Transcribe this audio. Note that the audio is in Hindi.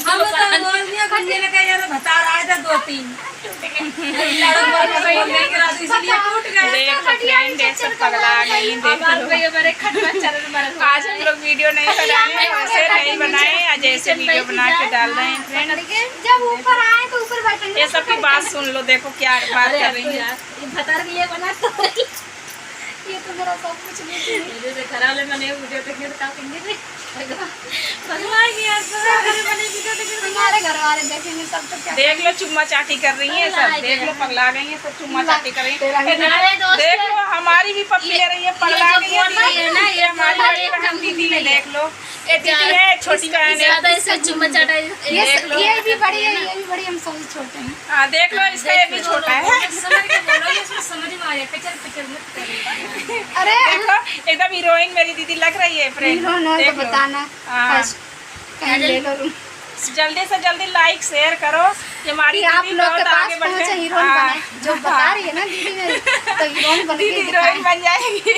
हम तो रोजनिया खंडे में कह यार बता रहा था 2-3 इसलिए टूट गए। देखो फ्रेंड ये सब पगला गई। आज हम लोग वीडियो नहीं बनाए, वैसे नहीं बनाए, आज ऐसे वीडियो बना के डाल रहे हैं फ्रेंड। जब ऊपर आए तो ऊपर बैठेंगे। ये सबकी बात सुन लो, देखो क्या बात कर रही है। भतार के लिए बना तो ये तो मेरा सब कुछ वीडियो से खराब ले मैंने वीडियो देखने तो क्या कहेंगे भगवान की यार मैंने वीडियो देखने हमारे घर वाले देखेंगे सब तो क्या देख लो चुम्मा चाटी कर रही है सब, देख लो पगला गई है सब, चुम्मा चाटी कर रही है। देख लो हमारी भी पप्पी ले रही है, पगला गई है ना। ये हमारी बड़ी बहन दीदी है, देख लो ये दीदी है, छोटी बहन है। इसका चुम्मा चाटा ये भी बड़ी है, ये भी बड़ी, हम सब छोटे हैं। हाँ देख लो इसका ये भी छोटा है। समझ के बोलो, ये समझ में आ जाए। पिचर मत करिए। अरे देखो एकदम हीरोइन मेरी दीदी लग रही है फ्रेंड। तो बताना हाँ। ले लो रूम। जल्दी से जल्दी लाइक शेयर करो, ये हमारी आप दीदी लोग के बहुत पास आगे बढ़ पहुंचे गई। हीरोइन बने, जो बता रही है ना दीदी ने, तो हीरोइन बन दीदी के हीरोइन बन जाएगी।